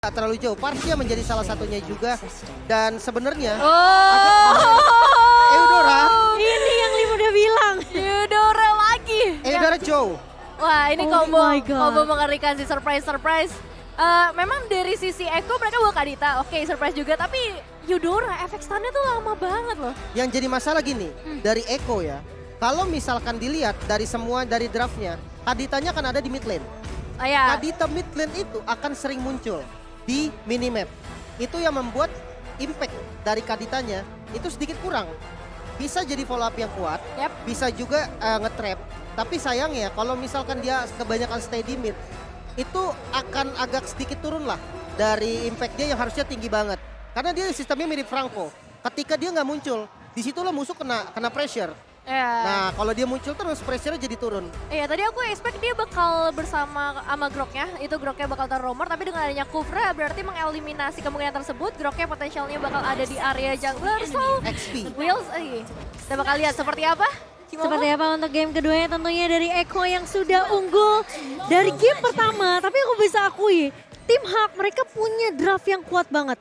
tak terlalu jauh. Parsia menjadi salah satunya juga. Dan sebenarnya Eudora. Ini yang Lim udah bilang. Eudora lagi. Eudora jauh. Wah ini Oh combo my God. combo mengerikan sih, surprise. Memang dari sisi Eko mereka bawa Kadita, oke surprise juga. Tapi Eudora efek stunnya tuh lama banget loh. Yang jadi masalah gini, dari Eko ya. Kalau misalkan dilihat dari semua dari draftnya, Kaditanya akan ada di mid lane. Ya. Kadita mid lane itu akan sering muncul di minimap. Itu yang membuat impact dari Kaditanya itu sedikit kurang. Bisa jadi follow up yang kuat, Yap. bisa juga nge-trap. Tapi sayangnya kalau misalkan dia kebanyakan stay di mid, itu akan agak sedikit turun lah dari impact dia yang harusnya tinggi banget. Karena dia sistemnya mirip Franco. Ketika dia nggak muncul, disitulah musuh kena pressure. Ya. Nah kalau dia muncul terus pressure-nya jadi turun. Iya tadi aku expect dia bakal bersama sama Groknya, itu Groknya bakal terromer, tapi dengan adanya Kufra berarti mengeliminasi kemungkinan tersebut. Groknya potensialnya bakal ada di area jungler, so XP. Wheels, kita bakal lihat seperti apa. Cimomo? Seperti apa untuk game keduanya tentunya dari Eko yang sudah unggul dari game pertama. Tapi aku bisa akui, tim Hak mereka punya draft yang kuat banget.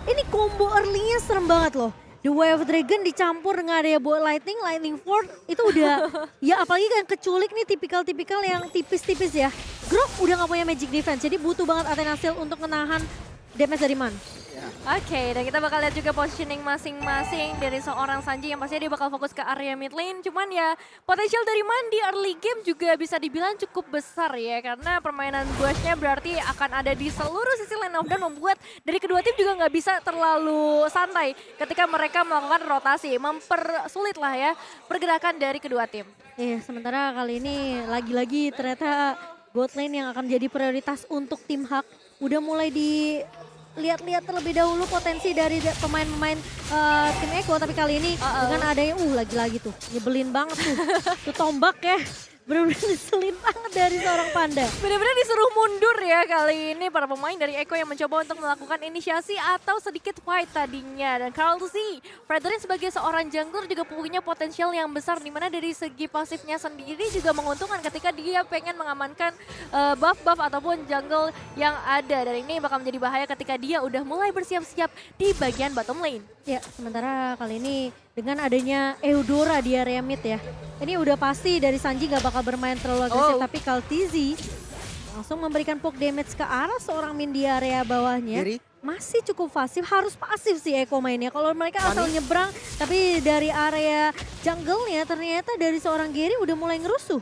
Ini combo early-nya serem banget loh. The Wave Dragon dicampur dengan area Bolt Lightning Ford itu udah ya apalagi kan keculik nih tipikal-tipikal yang tipis-tipis ya. Grok udah gak punya magic defense jadi butuh banget Athena Steel untuk menahan damage dari Man. Oke, dan kita bakal lihat juga positioning masing-masing dari seorang Sanji yang pastinya dia bakal fokus ke area mid lane. Cuman ya potensial dari Man di early game juga bisa dibilang cukup besar ya. Karena permainan bushnya berarti akan ada di seluruh sisi lane of dan membuat dari kedua tim juga nggak bisa terlalu santai ketika mereka melakukan rotasi. Mempersulit lah ya pergerakan dari kedua tim. Iya, sementara kali ini lagi-lagi ternyata bot lane yang akan jadi prioritas untuk tim Hak. Udah mulai lihat-lihat terlebih dahulu potensi dari pemain-pemain tim Eko, tapi kali ini dengan adanya lagi-lagi tuh nyebelin banget tuh tombak ya, bener-bener ngeselin banget dari seorang Panda. Benar-benar disuruh mundur ya kali ini para pemain dari Eko yang mencoba untuk melakukan inisiasi atau sedikit fight tadinya. Dan Carl C, Fredrin sebagai seorang jungler juga punya potensial yang besar dimana dari segi pasifnya sendiri juga menguntungkan ketika dia pengen mengamankan buff-buff ataupun jungle yang ada. Dan ini bakal menjadi bahaya ketika dia udah mulai bersiap-siap di bagian bottom lane. Ya, sementara kali ini dengan adanya Eudora di area mid ya. Ini udah pasti dari Sanji gak bakal bermain terlalu agresif, tapi Kaltizi langsung memberikan poke damage ke arah seorang min di area bawahnya. Kiri. Masih cukup pasif, harus pasif sih Eko mainnya. Kalau mereka asal nyebrang, tapi dari area jungle-nya ternyata dari seorang Gary udah mulai ngerusuh.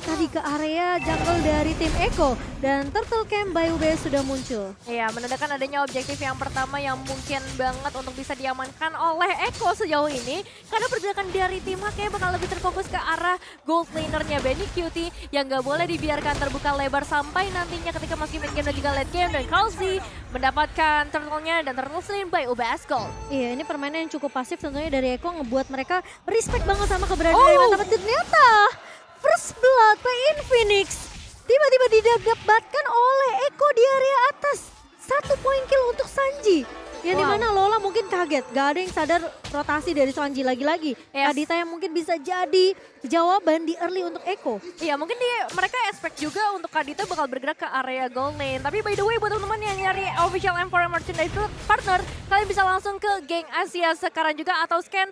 Tadi ke area jungle dari tim Eko dan Turtle Camp by UBS sudah muncul. Iya, menandakan adanya objektif yang pertama yang mungkin banget untuk bisa diamankan oleh Eko sejauh ini. Karena pergerakan dari tim Hak bakal lebih terfokus ke arah gold lanernya Benny Cutie yang gak boleh dibiarkan terbuka lebar sampai nantinya ketika masuk mid game dan juga late game. Dan Kalsi mendapatkan turtle-nya dan turtle slain by UBS Gold. Iya, ini permainan yang cukup pasif tentunya dari Eko ngebuat mereka respect banget sama keberadaan dari mata. Ternyata first blood by Infinix tiba-tiba didapatkan oleh Eko di area atas. 1 poin kill untuk Sanji. Yang dimana Lola mungkin kaget, gak ada yang sadar rotasi dari Sanji lagi-lagi. Kadita yang mungkin bisa jadi jawaban di early untuk Eko. Iya mungkin mereka expect juga untuk Kadita bakal bergerak ke area gold lane. Tapi by the way buat teman-teman yang nyari official Empire Merchandise Partner, kalian bisa langsung ke Geng Asia sekarang juga atau scan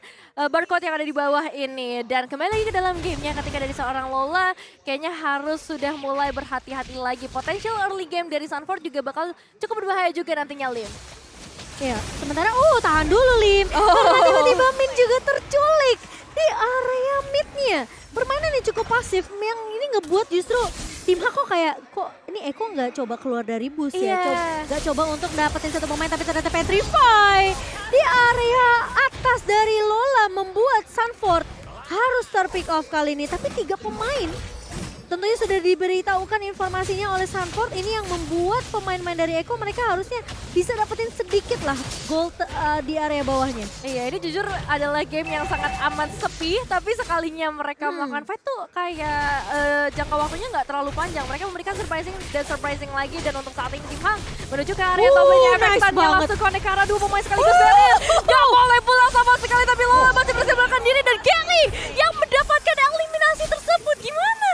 barcode yang ada di bawah ini. Dan kembali lagi ke dalam gamenya ketika dari seorang Lola kayaknya harus sudah mulai berhati-hati lagi. Potential early game dari Sunford juga bakal cukup berbahaya juga nantinya Lim. Ya, sementara tahan dulu Lim. Karena tiba-tiba Min juga terculik di area midnya. Permainan yang cukup pasif yang ini ngebuat justru tim Hak kok ini Eko nggak coba keluar dari bus ya. Nggak coba untuk dapetin satu pemain tapi ternyata Petrify di area atas dari Lola membuat Sunford harus terpick off kali ini. Tapi 3 pemain tentunya sudah diberitahukan informasinya oleh Sunford. Ini yang membuat pemain-pemain dari Eko mereka harusnya bisa dapetin sedikit lah gold di area bawahnya. Iya ini jujur adalah game yang sangat amat sepi. Tapi sekalinya mereka melakukan fight tuh kayak jangka waktunya nggak terlalu panjang. Mereka memberikan surprising lagi. Dan untuk saat ini tim Hang menuju ke area tombanya efektannya langsung connect ke arah 2 pemain sekaligus. Gak boleh pulang sama sekali tapi Lola masih berhasil melarikan diri. Dan Kelly yang mendapatkan eliminasi tersebut gimana?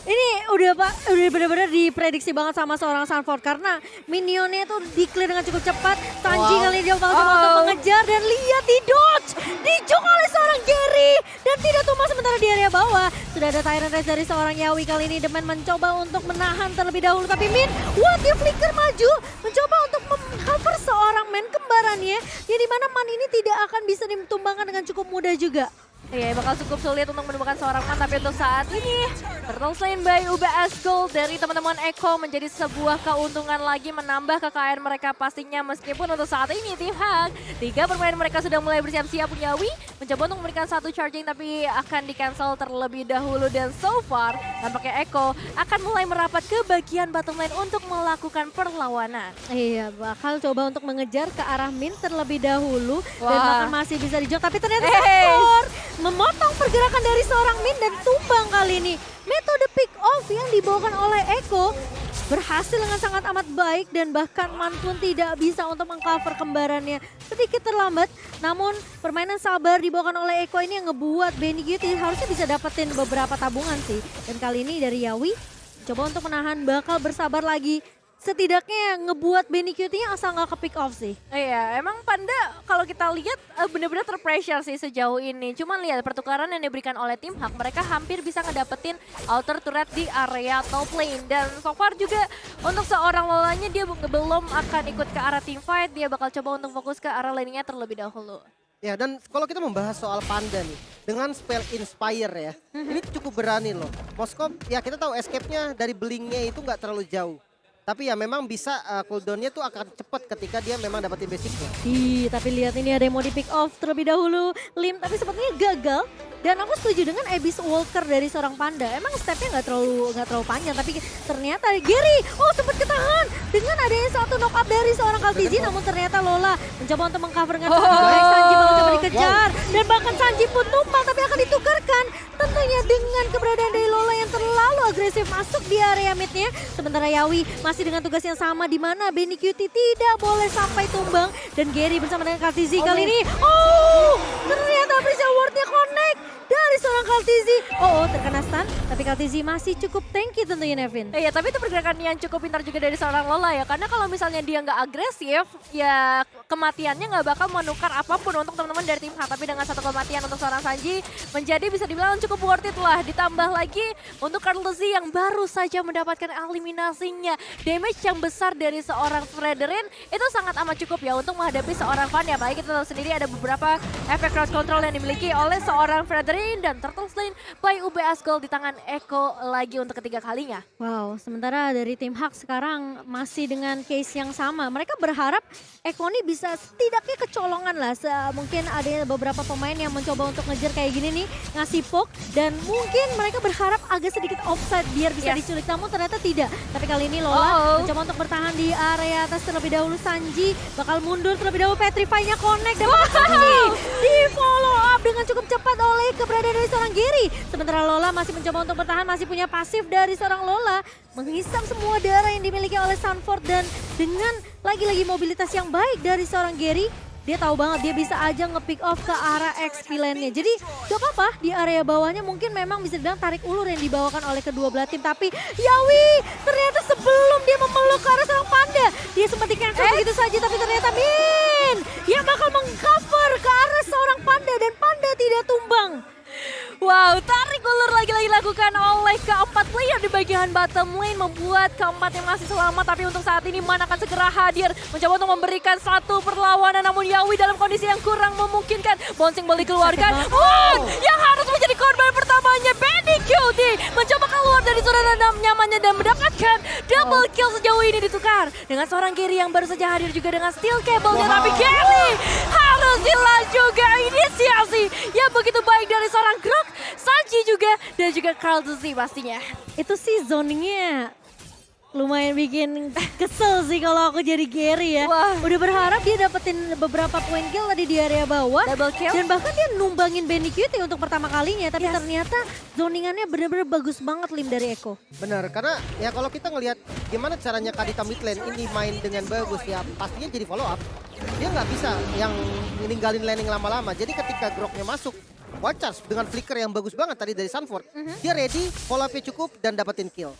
Ini udah benar-benar diprediksi banget sama seorang Sanford karena minionnya itu di-clear dengan cukup cepat. Sanji Wow. kali ini coba untuk mengejar dan lihat di dodge, dijok oleh seorang Gary dan tidak tumbang sementara di area bawah. Sudah ada Tyrant Race dari seorang Yawi kali ini. The Man mencoba untuk menahan terlebih dahulu tapi Min, dia flicker maju mencoba untuk mengcover seorang Man kembarannya yang dimana Man ini tidak akan bisa ditumbangkan dengan cukup mudah juga. Iya, bakal cukup sulit untuk menemukan seorang Man, tapi untuk saat ini Turtle Slain by UBS Gold dari teman-teman Eko menjadi sebuah keuntungan lagi menambah kekayaan mereka pastinya, meskipun untuk saat ini tim Hak 3 permainan mereka sudah mulai bersiap-siap. Yawi mencoba untuk memberikan satu charging tapi akan di cancel terlebih dahulu, dan so far tampaknya Eko akan mulai merapat ke bagian bottom lane untuk melakukan perlawanan. Iya, bakal coba untuk mengejar ke arah Min terlebih dahulu dan Wah. bahkan masih bisa dijok tapi ternyata Sanford memotong pergerakan dari seorang Min dan tumbang kali ini. Metode pick off yang dibawakan oleh Eko berhasil dengan sangat amat baik dan bahkan Man pun tidak bisa untuk mengcover kembarannya. Sedikit terlambat, namun permainan sabar dibawakan oleh Eko ini yang ngebuat Benny Cutie harusnya bisa dapetin beberapa tabungan sih. Dan kali ini dari Yawi coba untuk menahan, bakal bersabar lagi. Setidaknya ngebuat Benny Cutie-nya asal nggak ke pick off sih. Iya, emang Panda kalau kita lihat benar-benar terpressure sih sejauh ini. Cuman lihat pertukaran yang diberikan oleh tim Hak, mereka hampir bisa ngedapetin outer turret di area top lane. Dan so far juga untuk seorang Lolanya dia belum akan ikut ke arah team fight, dia bakal coba untuk fokus ke arah laning-nya terlebih dahulu. Ya, dan kalau kita membahas soal Panda nih, dengan spell Inspire ya, ini cukup berani loh. Moskov, ya kita tahu escape-nya dari blink-nya itu nggak terlalu jauh. Tapi ya memang bisa cooldown-nya tuh akan cepat ketika dia memang dapetin basicnya. Tapi lihat ini ada yang mau di pick off terlebih dahulu. Lim tapi sepertinya gagal. Dan aku setuju dengan Abyss Walker dari seorang Panda. Emang stepnya nggak terlalu panjang, tapi ternyata Gary sempat ketahan dengan adanya satu knock up dari seorang Kaltizi. Namun ternyata Lola mencoba untuk mengcover dengan sangat baik. Sanji bakal coba dikejar dan bahkan Sanji pun tumbang tapi akan ditukarkan. Tentunya dengan keberadaan dari Lola yang terlalu agresif masuk di area midnya. Sementara Yawi masih dengan tugas yang sama di mana Benny Cutie tidak boleh sampai tumbang dan Gary bersama dengan Kaltizi kali ini. Ternyata Priscilla Ward-nya connect dari seorang Kaltizi. Terkena stun, tapi Kaltizi masih cukup tanky tentunya Nevin. Iya, tapi itu pergerakan yang cukup pintar juga dari seorang Lola ya. Karena kalau misalnya dia nggak agresif, ya kematiannya nggak bakal menukar apapun untuk teman-teman dari tim Hak. Tapi dengan satu kematian untuk seorang Sanji, menjadi bisa dibilang cukup worth it lah. Ditambah lagi untuk Kaltizi yang baru saja mendapatkan eliminasinya. Damage yang besar dari seorang Fredrin itu sangat amat cukup ya untuk menghadapi seorang Van. Ya, apalagi kita tahu sendiri ada beberapa efek crowd control yang dimiliki oleh seorang Fredrin dan Turtle Slain by UBS Gold di tangan Eko lagi untuk ketiga kalinya. Wow, sementara dari tim Hak sekarang masih dengan case yang sama. Mereka berharap Eko ini bisa setidaknya kecolongan lah. Mungkin ada beberapa pemain yang mencoba untuk ngejar kayak gini nih, ngasih poke. Dan mungkin mereka berharap agak sedikit offside biar bisa diculik. Namun ternyata tidak. Tapi kali ini Lola mencoba untuk bertahan di area atas terlebih dahulu. Sanji bakal mundur terlebih dahulu. Petrify-nya connect. Dan Sanji di follow up dengan cukup cepat oleh keberadaan dari seorang Gary. Sementara Lola masih mencoba untuk bertahan, masih punya pasif dari seorang Lola. Menghisap semua darah yang dimiliki oleh Sanford dan dengan lagi-lagi mobilitas yang baik dari seorang Gary, dia tahu banget dia bisa aja nge-pick off ke arah XP lane-nya. Jadi gak apa-apa di area bawahnya mungkin memang bisa dibilang tarik ulur yang dibawakan oleh kedua belah tim. Tapi Yawi ternyata sebelum dia memeluk ke arah seorang Panda, dia sempat di-cancel begitu saja. Tapi ternyata Min yang bakal meng-cover ke arah seorang Panda dan Panda tidak tumbang. Wow, tarik ulur lagi-lagi dilakukan oleh keempat player di bagian bottom lane, membuat keempat yang masih selamat. Tapi untuk saat ini Man akan segera hadir, mencoba untuk memberikan satu perlawanan. Namun Yawi dalam kondisi yang kurang memungkinkan. Bouncing ball dikeluarkan. Yang harus menjadi korban pertamanya Benny Cutie mencoba keluar dari zona nyamannya dan mendapatkan double kill sejauh ini, ditukar dengan seorang Gary yang baru saja hadir juga dengan steel cable-nya. Tapi Gary harus hilang juga inisiasi yang begitu baik dari seorang Grok, Sanji juga, dan juga Kaltizi pastinya. Itu sih zoningnya lumayan bikin kesel sih kalau aku jadi Gary ya. Wah. Udah berharap dia dapetin beberapa poin kill tadi di area bawah. Double kill. Dan bahkan dia numbangin Benny Cutie untuk pertama kalinya. Tapi ternyata zoningannya bener-bener bagus banget Lim dari Eko. Benar, karena ya kalau kita ngelihat gimana caranya Kadita mid lane ini main dengan bagus ya pastinya jadi follow up. Dia nggak bisa yang ninggalin laning lama-lama. Jadi ketika Groknya masuk, Wild Charge dengan flicker yang bagus banget tadi dari Sanford, dia ready, follow up-nya cukup dan dapetin kill.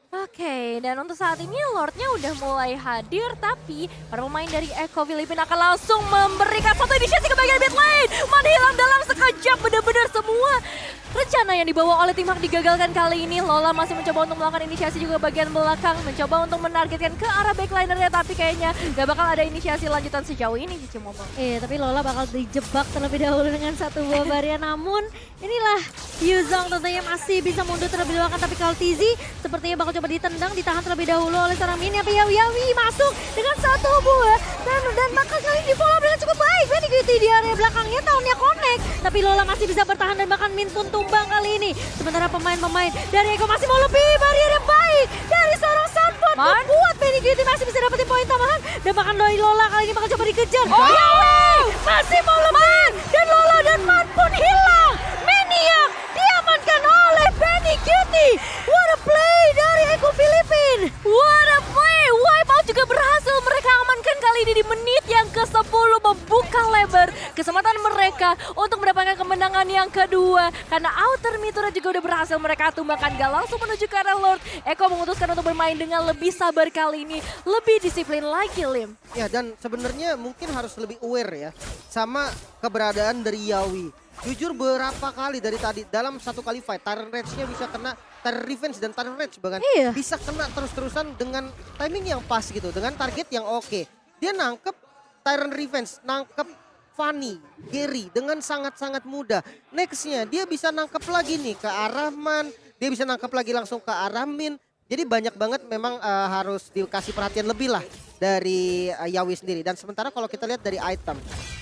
Oke, dan untuk saat ini Lordnya udah mulai hadir, tapi para pemain dari Echo Filipina akan langsung memberikan satu inisiasi ke bagian mid lane. Menghilang dalam sekejap, benar-benar semua rencana yang dibawa oleh tim Hak digagalkan kali ini. Lola masih mencoba untuk melakukan inisiasi juga bagian belakang, mencoba untuk menargetkan ke arah backlinernya, tapi kayaknya gak bakal ada inisiasi lanjutan sejauh ini Cici Mobile. Tapi Lola bakal dijebak terlebih dahulu dengan satu buah barrier. Namun inilah Yuzong tentunya masih bisa mundur terlebih dahulu, tapi kalau Tizi sepertinya bakal coba ditendang, ditahan terlebih dahulu oleh seorang Min. Tapi Yawi masuk dengan satu buah dan bahkan kali ini di follow dengan cukup baik. Benigiti di area belakangnya, tahunnya connect, tapi Lola masih bisa bertahan dan bahkan Min pun tumbang kali ini. Sementara pemain-pemain dari Eko masih mau lebih, barrier yang baik dari seorang Sunbird membuat Benigiti masih bisa dapetin poin tambahan, dan bahkan dari Lola kali ini bakal coba dikejar. Yawi masih mau lebih, dan Lola dan Man pun hilang. Maniac diamankan oleh Benigiti. What a play dari Eko Filipin. What a play! Wipeout juga berhasil mereka amankan kali ini di menit yang ke-10, membuka lebar kesempatan mereka untuk mendapatkan kemenangan yang kedua. Karena outer Mitura juga udah berhasil mereka tumbangkan, gak langsung menuju ke arah Lord. Eko memutuskan untuk bermain dengan lebih sabar kali ini, lebih disiplin lagi Lim. Ya, dan sebenarnya mungkin harus lebih aware ya sama keberadaan dari Yawi. Jujur beberapa kali dari tadi dalam satu kali fight, Tyrant Rage-nya bisa kena, Tyrant Revenge dan Tyrant Rage bahkan Iya. bisa kena terus-terusan dengan timing yang pas gitu, dengan target yang oke. Dia nangkep Tyrant Revenge, nangkep Fanny, Gary dengan sangat-sangat mudah. Nextnya dia bisa nangkep lagi nih ke arah Man, dia bisa nangkep lagi langsung ke arah Min. Jadi banyak banget memang harus dikasih perhatian lebih lah dari Yawi sendiri. Dan sementara kalau kita lihat dari item,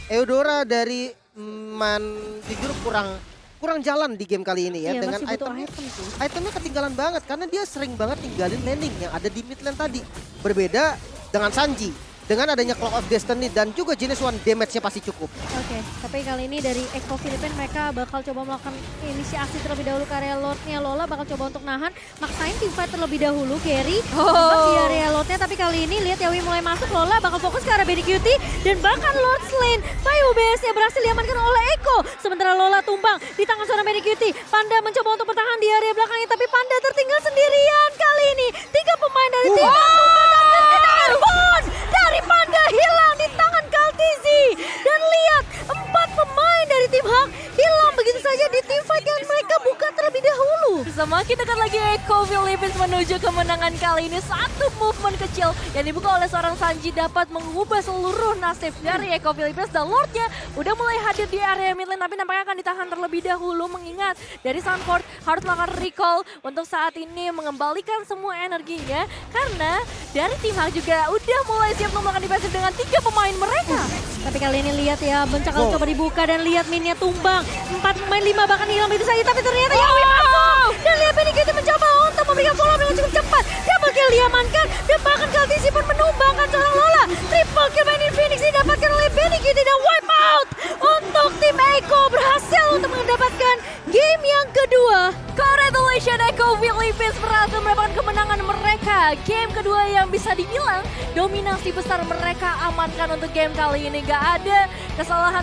Eudora dari Man jujur kurang jalan di game kali ini ya. Iya, Dengan masih butuh item, item sih. itemnya ketinggalan banget karena dia sering banget tinggalin landing yang ada di mid lane tadi. Berbeda dengan Sanji. Dengan adanya Clock of Destiny dan juga jenis one damage-nya pasti cukup. Oke, tapi kali ini dari Echo Filipin mereka bakal coba melakukan inisiasi terlebih dahulu ke area Lordnya. Lola bakal coba untuk nahan, maksain teamfight terlebih dahulu. Gary sempat di area Lordnya, tapi kali ini lihat Yawi mulai masuk. Lola bakal fokus ke arah Benigiti dan bahkan Lord Lane. Pai UBS-nya berhasil diamankan oleh Echo. Sementara Lola tumbang di tangan seorang Benigiti. Panda mencoba untuk bertahan di area belakangnya, tapi Panda tertinggal sendirian kali ini. 3 pemain dari tim tumbang dan terkena airborne dari Panda hilang di tangan Kaltizi. Dan lihat 4 pemain dari tim Hak hilang begitu saja di tim fight yang mereka buka terlebih dahulu. Semakin dekat lagi Echo Philippines menuju kemenangan kali ini. Satu movement kecil yang dibuka oleh seorang Sanji dapat mengubah seluruh nasib dari Echo Philippines. Dan Lordnya udah mulai hadir di area mid lane, tapi nampaknya akan ditahan terlebih dahulu. Mengingat dari Sunford harus melakukan recall untuk saat ini mengembalikan semua energinya. Karena dari tim Hak juga udah mulai siap melakukan defensive dengan 3 pemain mereka. Tapi kali ini lihat ya, bencakal coba dibuka dan lihat Minnya tumbang. 4 pemain 5 bahkan hilang begitu saja, tapi ternyata Yawi masuk. Dan lihat Benigiti mencoba untuk memberikan follow dengan cukup cepat. Double kill diamankan dan bahkan Kaltizi pun menumbangkan seorang Lola. Triple kill main Phoenix didapatkan oleh Benigiti dan wipe out untuk tim Echo berhasil untuk mendapatkan game yang kedua. Congratulations Echo Philippines berhasil mendapatkan kemenangan mereka. Game kedua yang bisa dibilang dominasi besar mereka amankan untuk game kali ini. Gak ada kesalahan